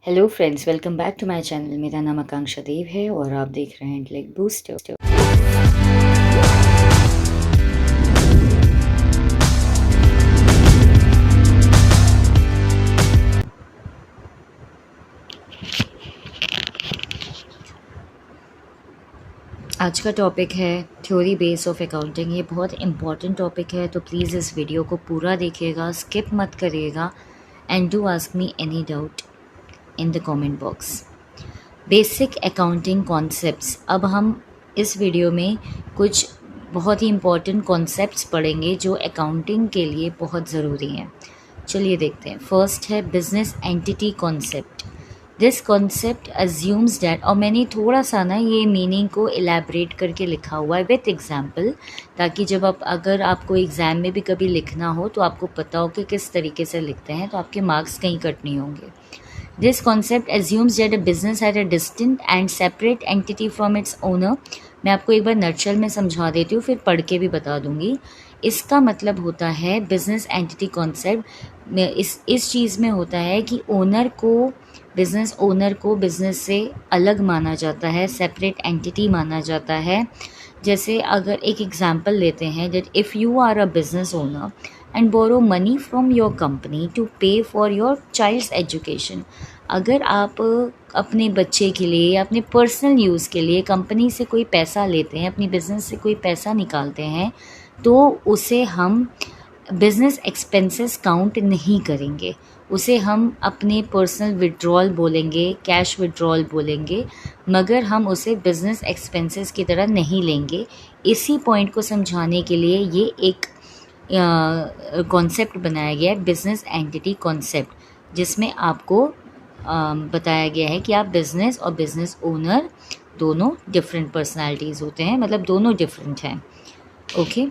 Hello friends, welcome back to my channel. मेरा नाम आकांक्षा देव है और आप देख रहे हैं इंटेलेक्ट बूस्टर। आज का टॉपिक है थ्योरी बेस ऑफ अकाउंटिंग। ये बहुत इंपॉर्टेंट टॉपिक है, तो प्लीज़ इस वीडियो को पूरा देखिएगा, स्किप मत करिएगा and do ask me any doubt in the comment box. Basic accounting concepts. अब हम इस वीडियो में कुछ बहुत ही इम्पॉर्टेंट कॉन्सेप्ट्स पढ़ेंगे जो अकाउंटिंग के लिए बहुत ज़रूरी हैं। चलिए देखते हैं। फर्स्ट है business entity concept. This concept assumes that, और मैंने थोड़ा सा ना ये मीनिंग को इलेबरेट करके लिखा हुआ है विथ एग्जाम्पल, ताकि जब अगर आपको एग्ज़ाम में भी कभी लिखना हो तो आपको पता हो कि किस तरीके से लिखते हैं, तो आपके मार्क्स कहीं कट नहीं होंगे। This concept assumes that a business had a distinct and separate entity from its owner। मैं आपको एक बार नटशल में समझा देती हूँ, फिर पढ़ के भी बता दूंगी। इसका मतलब होता है बिजनेस एंटिटी कॉन्सेप्ट इस चीज़ में होता है कि बिजनेस ओनर को बिजनेस से अलग माना जाता है, सेपरेट एंटिटी माना जाता है। जैसे अगर एक एग्जांपल लेते हैं, that if you are a business owner and borrow money from your company to pay for your child's education. अगर आप अपने बच्चे के लिए या अपने पर्सनल यूज़ के लिए कंपनी से कोई पैसा लेते हैं, अपनी बिज़नेस से कोई पैसा निकालते हैं, तो उसे हम बिज़नेस एक्सपेंसेस काउंट नहीं करेंगे। उसे हम अपने पर्सनल विड्रॉल बोलेंगे, कैश विड्रॉल बोलेंगे, मगर हम उसे बिज़नेस एक्सपेंसेस की तरह नहीं लेंगे। इसी पॉइंट को समझाने के लिए ये एक कॉन्सेप्ट बनाया गया है, बिज़नेस एंटिटी कॉन्सेप्ट, जिसमें आपको बताया गया है कि आप बिज़नेस और बिज़नेस ओनर दोनों डिफरेंट पर्सनालिटीज़ होते हैं, मतलब दोनों डिफरेंट हैं। ओके,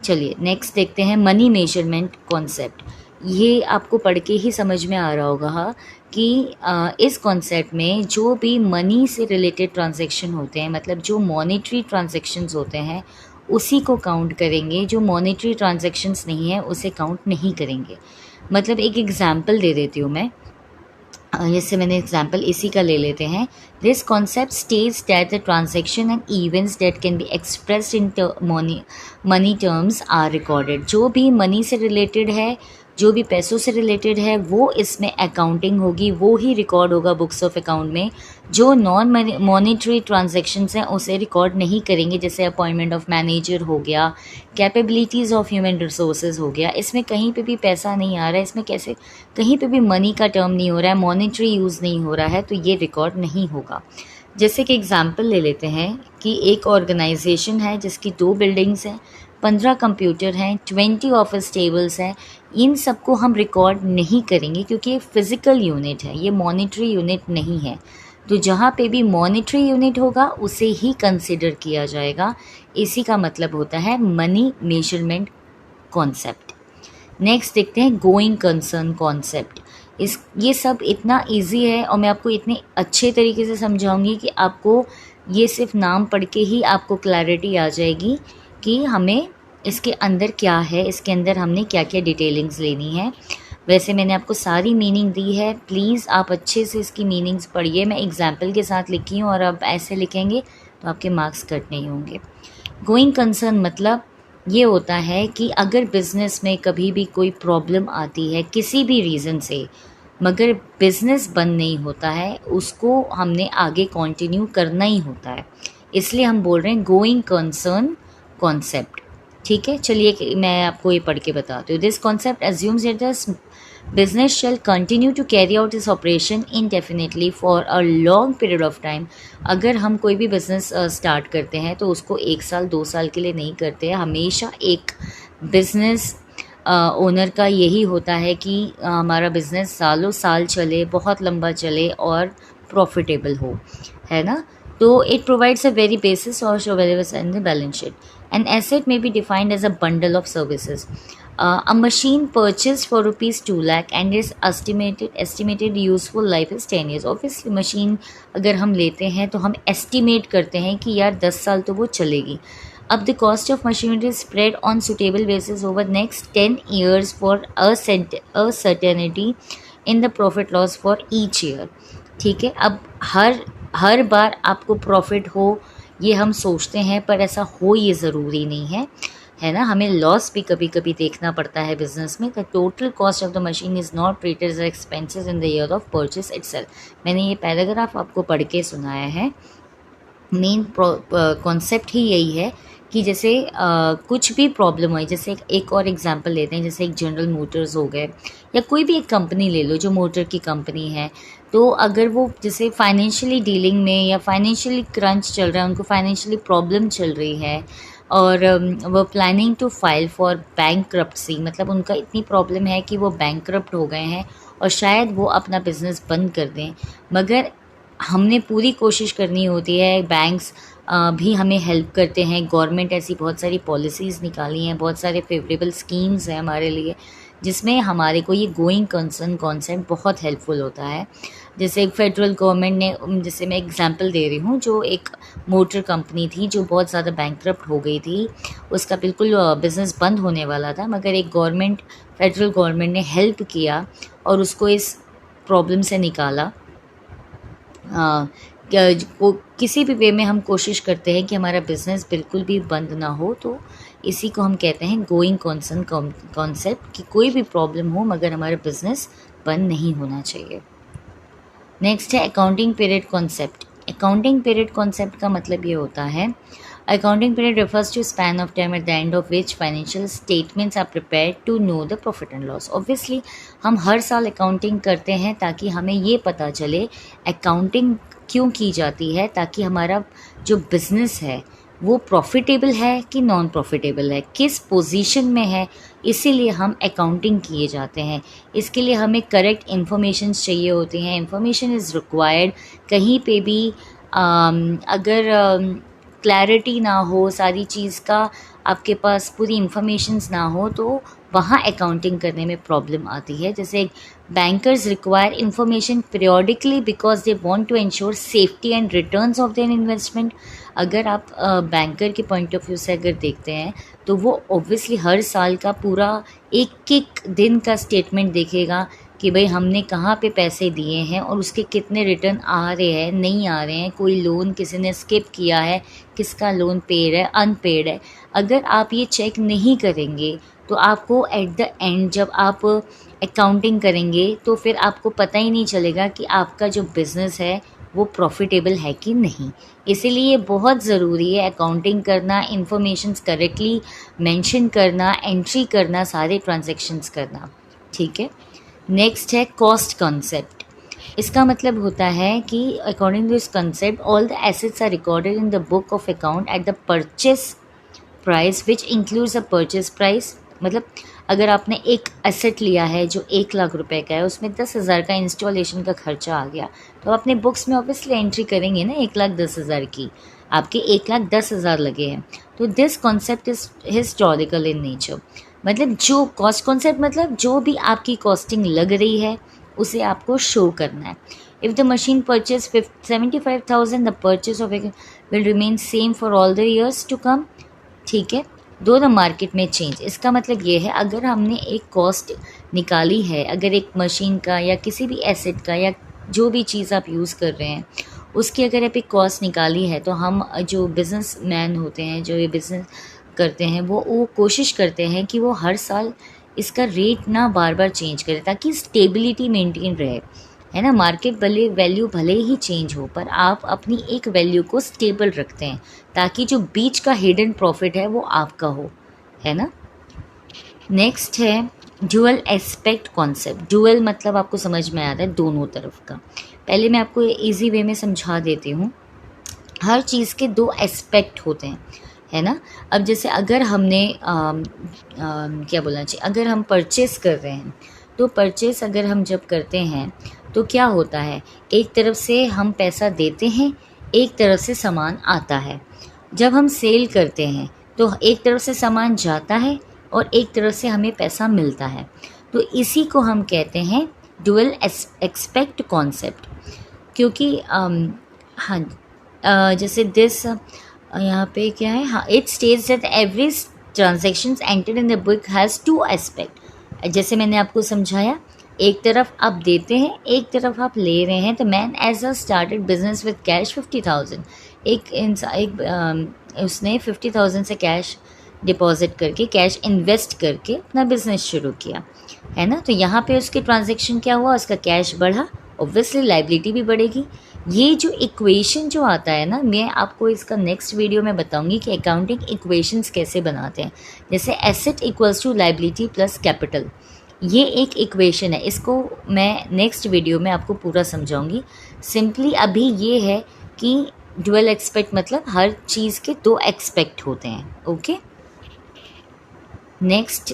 चलिए नेक्स्ट देखते हैं मनी मेजरमेंट कॉन्सेप्ट। ये आपको पढ़ के ही समझ में आ रहा होगा कि इस कॉन्सेप्ट में जो भी मनी से रिलेटेड ट्रांजैक्शन होते हैं, मतलब जो मॉनेटरी ट्रांजैक्शंस होते हैं, उसी को काउंट करेंगे। जो मॉनेटरी ट्रांजैक्शंस नहीं है उसे काउंट नहीं करेंगे। मतलब एक एग्जांपल दे देती हूँ मैं, जैसे मैंने एग्जाम्पल इसी का ले लेते हैं। This concept states that the transaction and events that can be expressed in money terms are recorded. जो भी मनी से रिलेटेड है, जो भी पैसों से रिलेटेड है, वो इसमें अकाउंटिंग होगी, वो ही रिकॉर्ड होगा बुक्स ऑफ अकाउंट में। जो नॉन मॉनेटरी ट्रांजैक्शंस हैं उसे रिकॉर्ड नहीं करेंगे, जैसे अपॉइंटमेंट ऑफ मैनेजर हो गया, कैपेबिलिटीज़ ऑफ ह्यूमन रिसोर्सेज हो गया। इसमें कहीं पे भी पैसा नहीं आ रहा है, इसमें कैसे कहीं पे भी मनी का टर्म नहीं हो रहा है, मॉनेटरी यूज़ नहीं हो रहा है, तो ये रिकॉर्ड नहीं होगा। जैसे कि एग्जांपल ले लेते हैं कि एक ऑर्गेनाइजेशन है जिसकी 2 बिल्डिंग्स हैं, 15 कंप्यूटर हैं, 20 ऑफिस टेबल्स हैं। इन सबको हम रिकॉर्ड नहीं करेंगे क्योंकि ये फिज़िकल यूनिट है, ये मॉनेटरी यूनिट नहीं है। तो जहाँ पे भी मॉनेटरी यूनिट होगा उसे ही कंसिडर किया जाएगा। इसी का मतलब होता है मनी मेजरमेंट कॉन्सेप्ट। नेक्स्ट देखते हैं गोइंग कंसर्न कॉन्सेप्ट। ये सब इतना इजी है और मैं आपको इतने अच्छे तरीके से समझाऊंगी कि आपको ये सिर्फ नाम पढ़ के ही आपको क्लैरिटी आ जाएगी कि हमें इसके अंदर क्या है, इसके अंदर हमने क्या क्या डिटेलिंग्स लेनी है। वैसे मैंने आपको सारी मीनिंग दी है, प्लीज़ आप अच्छे से इसकी मीनिंग्स पढ़िए। मैं एग्जाम्पल के साथ लिखी हूँ और आप ऐसे लिखेंगे तो आपके मार्क्स कट नहीं होंगे। गोइंग कंसर्न मतलब ये होता है कि अगर बिज़नेस में कभी भी कोई प्रॉब्लम आती है किसी भी रीज़न से, मगर बिज़नेस बंद नहीं होता है, उसको हमने आगे कंटिन्यू करना ही होता है, इसलिए हम बोल रहे हैं गोइंग कंसर्न कॉन्सेप्ट। ठीक है, चलिए मैं आपको ये पढ़ के बताती हूँ। This concept assumes that the business shall continue to carry out this operation indefinitely for a long period of time. अगर हम कोई भी बिज़नेस स्टार्ट करते हैं तो उसको 1 साल 2 साल के लिए नहीं करते हैं। हमेशा एक बिज़नेस ओनर का यही होता है कि हमारा बिज़नेस सालों साल चले, बहुत लंबा चले और प्रॉफिटेबल हो, है ना। तो it provides a very basis और available in the balance sheet. An asset may be defined as a bundle of services. A machine purchased for rupees 2 lakh and its estimated useful life is 10 years. Obviously machine अगर हम लेते हैं तो हम estimate करते हैं कि यार 10 साल तो वो चलेगी। अब the cost of machinery is spread on suitable basis over next 10 years for a certainty in the profit loss for each year. ठीक है। अब हर हर बार आपको प्रॉफिट हो ये हम सोचते हैं, पर ऐसा हो ये ज़रूरी नहीं है ना। हमें लॉस भी कभी कभी देखना पड़ता है बिजनेस में। The total cost of the machine is not treated as expenses in the year of purchase itself. मैंने ये पैराग्राफ आपको पढ़ के सुनाया है। मेन कॉन्सेप्ट ही यही है कि जैसे कुछ भी प्रॉब्लम हो, जैसे एक और एग्जांपल लेते हैं, जैसे एक जनरल मोटर्स हो गए या कोई भी एक कंपनी ले लो जो मोटर की कंपनी है। तो अगर वो जैसे फाइनेंशियली डीलिंग में या फाइनेंशियली क्रंच चल रहा है, उनको फाइनेंशियली प्रॉब्लम चल रही है और वो प्लानिंग टू फाइल फॉर बैंकक्रप्सी, मतलब उनका इतनी प्रॉब्लम है कि वो बैंकक्रप्ट हो गए हैं और शायद वो अपना बिज़नेस बंद कर दें। मगर हमने पूरी कोशिश करनी होती है, बैंक्स भी हमें हेल्प करते हैं, गवर्नमेंट ऐसी बहुत सारी पॉलिसीज़ निकाली हैं, बहुत सारे फेवरेबल स्कीम्स हैं हमारे लिए, जिसमें हमारे को ये गोइंग कंसर्न कॉन्सेप्ट बहुत हेल्पफुल होता है। जैसे एक फेडरल गवर्नमेंट ने, जैसे मैं एग्जांपल दे रही हूँ, जो एक मोटर कंपनी थी जो बहुत ज़्यादा बैंकक्रप्ट हो गई थी, उसका बिल्कुल बिज़नेस बंद होने वाला था, मगर एक फेडरल गवर्नमेंट ने हेल्प किया और उसको इस प्रॉब्लम से निकाला। किसी भी वे में हम कोशिश करते हैं कि हमारा बिज़नेस बिल्कुल भी बंद ना हो, तो इसी को हम कहते हैं गोइंग कंसर्न कॉन्सेप्ट, कि कोई भी प्रॉब्लम हो मगर हमारा बिज़नेस बंद नहीं होना चाहिए। नेक्स्ट है accounting period concept. Accounting period concept का मतलब ये होता है, accounting period refers to span of time at the end of which financial statements are prepared to know the profit and loss। Obviously हम हर साल अकाउंटिंग करते हैं ताकि हमें ये पता चले अकाउंटिंग क्यों की जाती है, ताकि हमारा जो बिज़नेस है वो प्रॉफिटेबल है कि नॉन प्रॉफिटेबल है, किस पोजीशन में है, इसीलिए हम अकाउंटिंग किए जाते हैं। इसके लिए हमें करेक्ट इन्फॉर्मेशन चाहिए होती हैं, इन्फॉर्मेशन इज़ रिक्वायर्ड। कहीं पे भी अगर क्लैरिटी ना हो, सारी चीज़ का आपके पास पूरी इन्फॉर्मेशंस ना हो, तो वहाँ अकाउंटिंग करने में प्रॉब्लम आती है। जैसे bankers require information periodically because they want to ensure safety and returns of their investment. अगर आप बैंकर के पॉइंट ऑफ व्यू से अगर देखते हैं तो वो ऑब्वियसली हर साल का पूरा एक एक दिन का स्टेटमेंट देखेगा कि भाई हमने कहाँ पे पैसे दिए हैं और उसके कितने रिटर्न आ रहे हैं, नहीं आ रहे हैं, कोई लोन किसी ने स्किप किया है, किसका लोन पेड है, अनपेड है। अगर आप ये चेक नहीं करेंगे तो आपको एट द एंड जब आप अकाउंटिंग करेंगे तो फिर आपको पता ही नहीं चलेगा कि आपका जो बिज़नेस है वो प्रॉफिटेबल है कि नहीं। इसीलिए बहुत ज़रूरी है अकाउंटिंग करना, इन्फॉर्मेशंस करेक्टली मेंशन करना, एंट्री करना, सारे ट्रांजैक्शंस करना। ठीक है। नेक्स्ट है कॉस्ट कॉन्सेप्ट। इसका मतलब होता है कि according to this concept all the assets are recorded in the book of account at the purchase price which includes a purchase price. मतलब अगर आपने एक एसेट लिया है जो 1 लाख रुपए का है, उसमें 10,000 का इंस्टॉलेशन का खर्चा आ गया, तो अपने बुक्स में ऑब्वियसली एंट्री करेंगे ना 1,10,000 की, आपके 1,10,000 लगे हैं। तो this concept is historical in nature. मतलब जो कॉस्ट कॉन्सेप्ट, मतलब जो भी आपकी कॉस्टिंग लग रही है उसे आपको शो करना है। If the machine purchase 75,000 the purchase of will remain same for all the years to come. ठीक है। दो द मार्केट में चेंज, इसका मतलब ये है अगर हमने एक कॉस्ट निकाली है, अगर एक मशीन का या किसी भी एसेट का या जो भी चीज़ आप यूज़ कर रहे हैं उसकी अगर आप एक कॉस्ट निकाली है, तो हम जो बिज़नेस मैन होते हैं, जो ये बिज़नेस करते हैं, वो कोशिश करते हैं कि वो हर साल इसका रेट ना बार बार चेंज करें ताकि स्टेबिलिटी मेंटेन रहे, है ना। मार्केट वैल्यू भले ही चेंज हो, पर आप अपनी एक वैल्यू को स्टेबल रखते हैं ताकि जो बीच का हिडन प्रॉफिट है वो आपका हो, है ना। नेक्स्ट है ड्यूअल एस्पेक्ट कॉन्सेप्ट। ड्यूअल मतलब आपको समझ में आता है दोनों तरफ का। पहले मैं आपको इजी वे में समझा देती हूँ। हर चीज़ के दो एस्पेक्ट होते हैं, है ना। अब जैसे अगर हमने क्या बोलना चाहिए, अगर हम परचेस कर रहे हैं, तो परचेस अगर हम जब करते हैं तो क्या होता है, एक तरफ से हम पैसा देते हैं, एक तरफ से सामान आता है। जब हम सेल करते हैं तो एक तरफ से सामान जाता है और एक तरफ से हमें पैसा मिलता है। तो इसी को हम कहते हैं डुअल एक्सपेक्ट कॉन्सेप्ट। क्योंकि जैसे दिस यहाँ पे क्या है, हाँ, it states that every transactions entered in the book has to aspect. जैसे मैंने आपको समझाया एक तरफ आप देते हैं, एक तरफ आप ले रहे हैं। तो man as a started business with cash 50,000। उसने 50,000 से कैश डिपॉजिट करके, कैश इन्वेस्ट करके अपना बिजनेस शुरू किया, है ना। तो यहाँ पे उसके ट्रांजैक्शन क्या हुआ, उसका कैश बढ़ा, ऑब्वियसली लाइबिलिटी भी बढ़ेगी। ये जो इक्वेशन जो आता है ना, मैं आपको इसका नेक्स्ट वीडियो में बताऊंगी कि अकाउंटिंग इक्वेशंस कैसे बनाते हैं। जैसे asset equals to liability plus capital, ये एक इक्वेशन है, इसको मैं नेक्स्ट वीडियो में आपको पूरा समझाऊंगी। सिंपली अभी ये है कि डुअल एक्सपेक्ट मतलब हर चीज़ के दो एक्सपेक्ट होते हैं। ओके, नेक्स्ट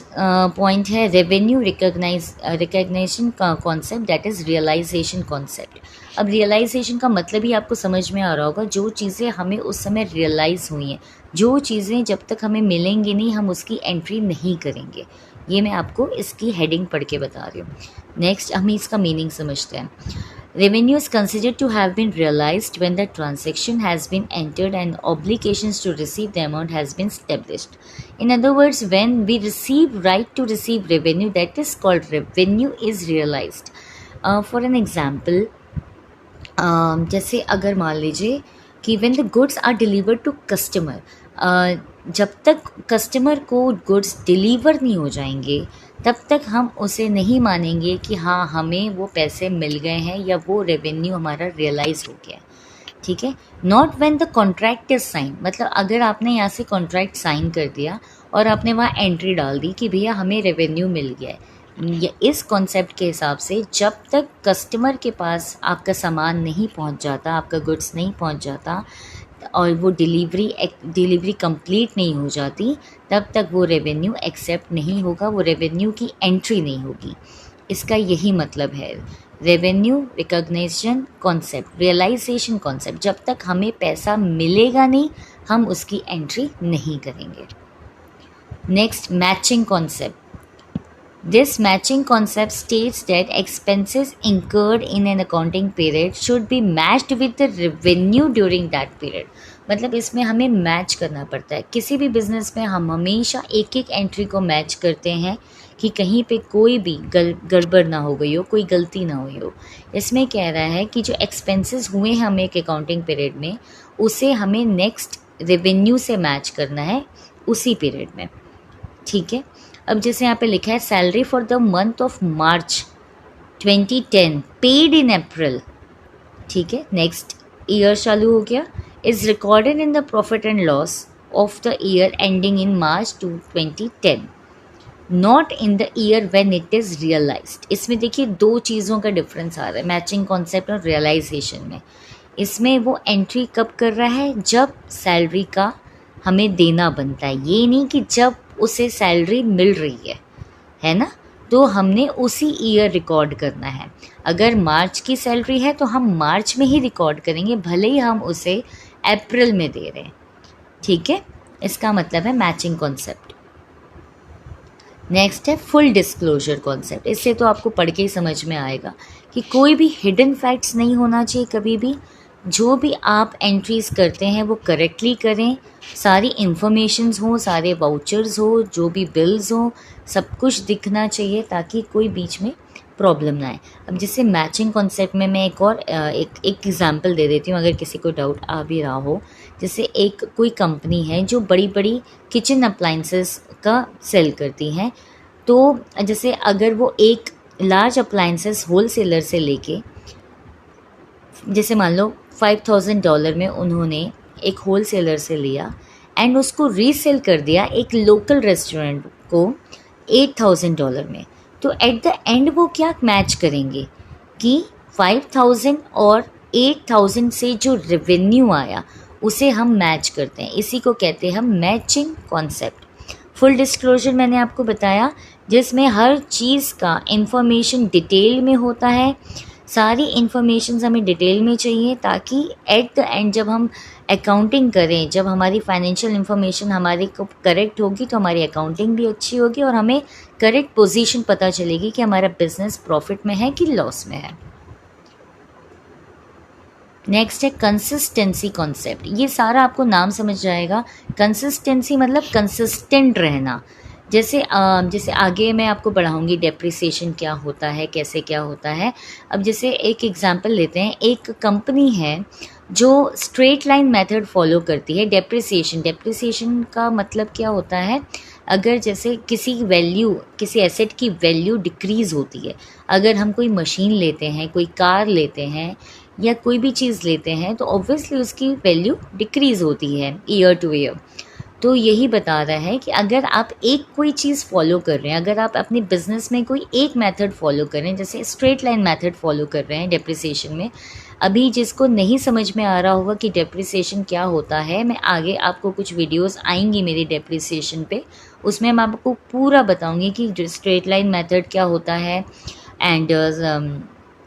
पॉइंट है रेवेन्यू रिकग्निशन का concept, that is realisation concept. अब रियलाइजेशन का मतलब ही आपको समझ में आ रहा होगा, जो चीज़ें हमें उस समय रियलाइज़ हुई हैं, जो चीज़ें जब तक हमें मिलेंगी नहीं हम उसकी एंट्री नहीं करेंगे। ये मैं आपको इसकी हेडिंग पढ़ के बता रही हूँ। नेक्स्ट हम इसका मीनिंग समझते हैं। Revenue is considered to have been realized when the transaction has been entered and obligations to receive the amount has been established. In other words, when we receive right to receive revenue, that is called revenue is realized. For an example, जैसे अगर मान लीजिए कि when the goods are delivered to customer, जब तक customer को goods deliver नहीं हो जाएंगे तब तक हम उसे नहीं मानेंगे कि हाँ हमें वो पैसे मिल गए हैं या वो रेवेन्यू हमारा रियलाइज हो गया है। ठीक है, not when the contract is sine, मतलब अगर आपने यहाँ से कॉन्ट्रैक्ट साइन कर दिया और आपने वहाँ एंट्री डाल दी कि भैया हमें रेवेन्यू मिल गया है, इस कॉन्सेप्ट के हिसाब से जब तक कस्टमर के पास आपका सामान नहीं पहुँच जाता, आपका गुड्स नहीं पहुँच जाता और वो डिलीवरी कंप्लीट नहीं हो जाती, तब तक वो रेवेन्यू एक्सेप्ट नहीं होगा, वो रेवेन्यू की एंट्री नहीं होगी। इसका यही मतलब है revenue recognition concept, realisation concept. जब तक हमें पैसा मिलेगा नहीं हम उसकी एंट्री नहीं करेंगे। Next, matching concept. This matching concept states that expenses incurred in an accounting period should be matched with the revenue during that period. मतलब इसमें हमें मैच करना पड़ता है। किसी भी बिजनेस में हम हमेशा एक एक एंट्री को मैच करते हैं कि कहीं पे कोई भी गड़बड़ ना हो गई हो, कोई गलती ना हुई हो। इसमें कह रहा है कि जो एक्सपेंसेस हुए हैं हमें एक अकाउंटिंग पीरियड में, उसे हमें नेक्स्ट रेवेन्यू से मैच करना है उसी पीरियड में। ठीक है, अब जैसे यहाँ पे लिखा है salary for the month of March 2010 paid in April. ठीक है, नेक्स्ट ईयर चालू हो गया, is recorded in the profit and loss of the year ending in March 2010, not in the year when it is realised. इसमें देखिए दो चीज़ों का डिफरेंस आ रहा है मैचिंग कॉन्सेप्ट और रियलाइजेशन में। इसमें वो एंट्री कब कर रहा है, जब सैलरी का हमें देना बनता है, ये नहीं कि जब उसे सैलरी मिल रही है ना, तो हमने उसी ईयर रिकॉर्ड करना है। अगर मार्च की सैलरी है तो हम मार्च में ही रिकॉर्ड करेंगे, भले ही हम उसे अप्रैल में दे रहे हैं। ठीक है, इसका मतलब है मैचिंग कॉन्सेप्ट। नेक्स्ट है फुल डिस्क्लोजर कॉन्सेप्ट। इससे तो आपको पढ़ के ही समझ में आएगा कि कोई भी हिडन फैक्ट्स नहीं होना चाहिए कभी भी। जो भी आप एंट्रीज़ करते हैं वो करेक्टली करें, सारी इन्फॉर्मेशंस हो, सारे वाउचर्स हो, जो भी बिल्स हो, सब कुछ दिखना चाहिए ताकि कोई बीच में प्रॉब्लम ना आए। अब जैसे मैचिंग कॉन्सेप्ट में मैं एक एग्जांपल दे देती हूँ अगर किसी को डाउट आ भी रहा हो। जैसे एक कोई कंपनी है जो बड़ी बड़ी किचन अप्लाइंसेस का सेल करती हैं, तो जैसे अगर वो एक लार्ज अप्लाइंसेस होलसेलर से लेके, जैसे मान लो $5,000 में उन्होंने एक होलसेलर से लिया एंड उसको रीसेल कर दिया एक लोकल रेस्टोरेंट को $8,000 में, तो एट द एंड वो क्या मैच करेंगे कि 5,000 और 8,000 से जो रेवेन्यू आया उसे हम मैच करते हैं। इसी को कहते हैं हम मैचिंग कॉन्सेप्ट। फुल डिस्क्लोजर मैंने आपको बताया, जिसमें हर चीज़ का इंफॉर्मेशन डिटेल में होता है, सारी इन्फॉर्मेशन हमें डिटेल में चाहिए ताकि एट द एंड जब हम अकाउंटिंग करें, जब हमारी फाइनेंशियल इन्फॉर्मेशन हमारी को करेक्ट होगी तो हमारी अकाउंटिंग भी अच्छी होगी और हमें करेक्ट पोजीशन पता चलेगी कि हमारा बिजनेस प्रॉफिट में है कि लॉस में है। नेक्स्ट है कंसिस्टेंसी कॉन्सेप्ट। ये सारा आपको नाम समझ जाएगा। कंसिस्टेंसी मतलब कंसिस्टेंट रहना, जैसे आगे मैं आपको बढ़ाऊँगी डेप्रिसिएशन क्या होता है, कैसे क्या होता है। अब जैसे एक एग्ज़ाम्पल लेते हैं, एक कंपनी है जो स्ट्रेट लाइन मेथड फॉलो करती है। डेप्रिसिएशन का मतलब क्या होता है, अगर जैसे किसी एसेट की वैल्यू डिक्रीज़ होती है, अगर हम कोई मशीन लेते हैं, कोई कार लेते हैं या कोई भी चीज़ लेते हैं, तो ऑब्वियसली उसकी वैल्यू डिक्रीज़ होती है ईयर टू ईयर। तो यही बता रहा है कि अगर आप एक कोई चीज़ फॉलो कर रहे हैं, अगर आप अपने बिजनेस में कोई एक मेथड फॉलो कर रहे हैं, जैसे स्ट्रेट लाइन मेथड फॉलो कर रहे हैं डेप्रिसिएशन में। अभी जिसको नहीं समझ में आ रहा होगा कि डेप्रिसिएशन क्या होता है, मैं आगे आपको कुछ वीडियोस आएंगी मेरी डेप्रिसिएशन पे, उसमें मैं आपको पूरा बताऊंगी कि स्ट्रेट लाइन मेथड क्या होता है एंड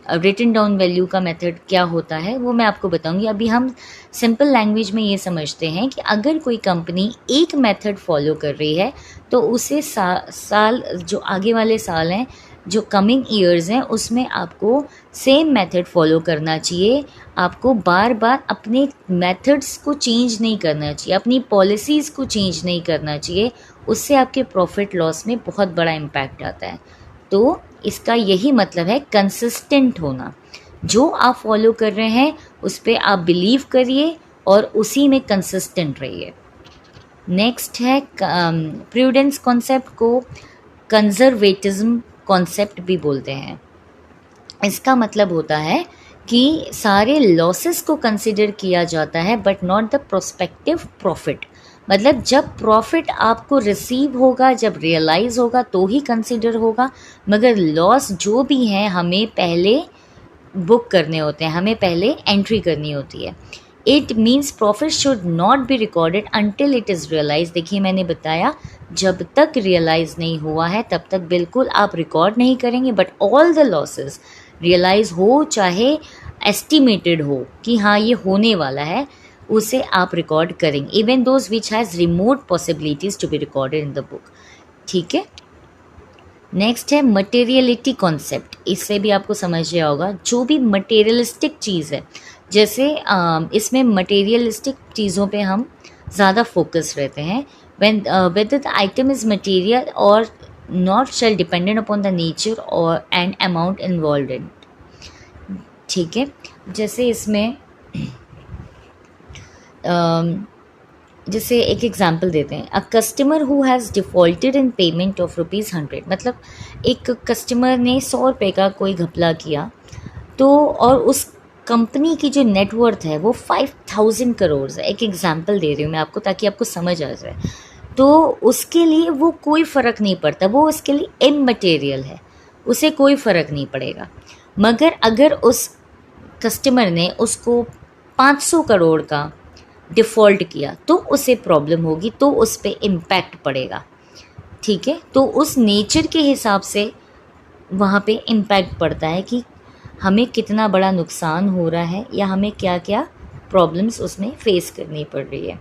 रिटन डाउन वैल्यू का मेथड क्या होता है, वो मैं आपको बताऊंगी। अभी हम सिंपल लैंग्वेज में ये समझते हैं कि अगर कोई कंपनी एक मेथड फॉलो कर रही है, तो उसे साल जो आगे वाले साल हैं, जो कमिंग ईयर्स हैं, उसमें आपको सेम मेथड फॉलो करना चाहिए। आपको बार बार अपने मेथड्स को चेंज नहीं करना चाहिए, अपनी पॉलिसीज़ को चेंज नहीं करना चाहिए। उससे आपके प्रॉफिट लॉस में बहुत बड़ा इम्पैक्ट आता है। तो इसका यही मतलब है कंसिस्टेंट होना। जो आप फॉलो कर रहे हैं उस पर आप बिलीव करिए और उसी में कंसिस्टेंट रहिए। नेक्स्ट है प्रूडेंस कॉन्सेप्ट को कंजर्वेटिज्म कॉन्सेप्ट भी बोलते हैं। इसका मतलब होता है कि सारे लॉसेस को कंसिडर किया जाता है but not the prospective profit. मतलब जब प्रॉफिट आपको रिसीव होगा, जब रियलाइज़ होगा तो ही कंसिडर होगा, मगर लॉस जो भी हैं हमें पहले बुक करने होते हैं, हमें पहले एंट्री करनी होती है। It means profit should not be recorded until it is realise. देखिए मैंने बताया, जब तक रियलाइज़ नहीं हुआ है तब तक बिल्कुल आप रिकॉर्ड नहीं करेंगे, but all the losses realise हो चाहे एस्टिमेटेड हो कि हाँ ये होने वाला है, उसे आप रिकॉर्ड करेंगे, even those which has remote possibilities to be recorded in the book. ठीक है। नेक्स्ट है मटेरियलिटी कॉन्सेप्ट। इससे भी आपको समझ गया होगा, जो भी मटेरियलिस्टिक चीज़ है, जैसे इसमें मटेरियलिस्टिक चीज़ों पे हम ज़्यादा फोकस रहते हैं। whether the item is material or not shall dependent upon the nature or and amount involved in। ठीक है। जैसे इसमें जैसे एक एग्जांपल देते हैं, a customer who has defaulted in payment of ₹100। मतलब एक कस्टमर ने 100 रुपये का कोई घपला किया, तो और उस कंपनी की जो नेटवर्थ है वो 5000 करोड़ है। एक एग्जांपल दे रही हूँ मैं आपको ताकि आपको समझ आ जाए। तो उसके लिए वो कोई फ़र्क नहीं पड़ता, वो उसके लिए इममटेरियल है, उसे कोई फ़र्क नहीं पड़ेगा। मगर अगर उस कस्टमर ने उसको 500 करोड़ का डिफ़ॉल्ट किया तो उसे प्रॉब्लम होगी, तो उस पर इम्पैक्ट पड़ेगा। ठीक है। तो उस नेचर के हिसाब से वहाँ पे इम्पैक्ट पड़ता है कि हमें कितना बड़ा नुकसान हो रहा है या हमें क्या क्या प्रॉब्लम्स उसमें फेस करनी पड़ रही है।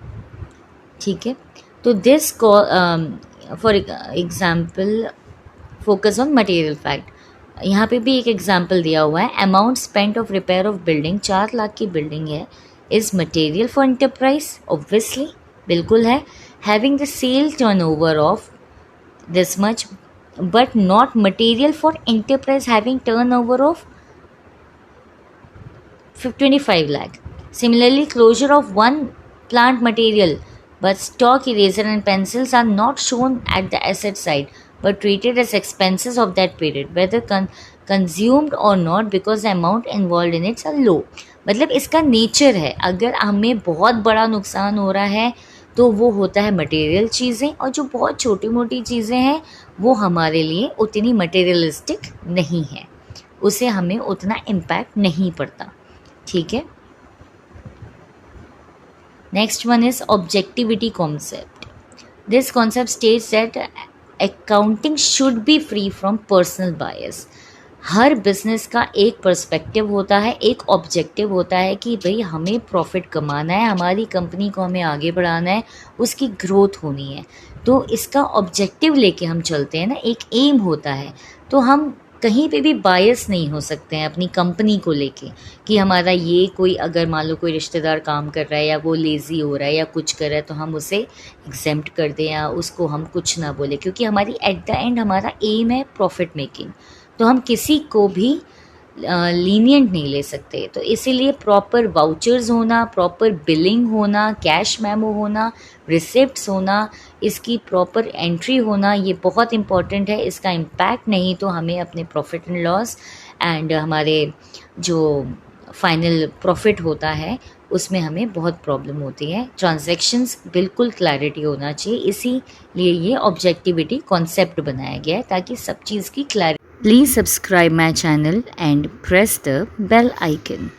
ठीक है। तो this for example focus on material fact. यहाँ पे भी एक एग्जांपल दिया हुआ है, amount spent of repair of building, 4 lakh की बिल्डिंग है, is material for enterprise. Obviously बिल्कुल है। Having the sale turnover of this much but not material for enterprise having turnover of 25 lakh। Similarly, closure of one plant material, but stock eraser and pencils are not shown at the asset side, but treated as expenses of that period, whether consumed or not, because the amount involved in it are low। मतलब इसका nature है, अगर हमें बहुत बड़ा नुकसान हो रहा है तो वो होता है मटेरियल चीज़ें, और जो बहुत छोटी मोटी चीज़ें हैं वो हमारे लिए उतनी मटेरियलिस्टिक नहीं है, उसे हमें उतना इम्पैक्ट नहीं पड़ता। ठीक है। Next one is objectivity concept. This concept states that accounting should be free from personal bias. Her business का एक पर्सपेक्टिव होता है, एक ऑब्जेक्टिव होता है कि भाई हमें प्रॉफिट कमाना है, हमारी कंपनी को हमें आगे बढ़ाना है, उसकी ग्रोथ होनी है। तो इसका ऑब्जेक्टिव लेके हम चलते हैं ना, एक एम होता है। तो हम कहीं पे भी बायस नहीं हो सकते हैं अपनी कंपनी को लेके कि हमारा ये कोई अगर मान लो कोई रिश्तेदार काम कर रहा है या वो लेज़ी हो रहा है या कुछ कर रहा है तो हम उसे एग्जेम्प्ट कर दें या उसको हम कुछ ना बोले, क्योंकि हमारी एट द एंड हमारा एम है प्रॉफिट मेकिंग। तो हम किसी को भी लीनियंट नहीं ले सकते। तो इसीलिए प्रॉपर वाउचर्स होना, प्रॉपर बिलिंग होना, कैश मेमो होना, रिसिप्ट्स होना, इसकी प्रॉपर एंट्री होना, ये बहुत इम्पॉर्टेंट है। इसका इम्पैक्ट नहीं तो हमें अपने प्रॉफिट एंड लॉस एंड हमारे जो फाइनल प्रॉफिट होता है उसमें हमें बहुत प्रॉब्लम होती है। ट्रांजैक्शंस बिल्कुल क्लैरिटी होना चाहिए, इसीलिए ये ऑब्जेक्टिविटी कॉन्सेप्ट बनाया गया है ताकि सब चीज़ की clarity. Please subscribe my channel and press the bell icon.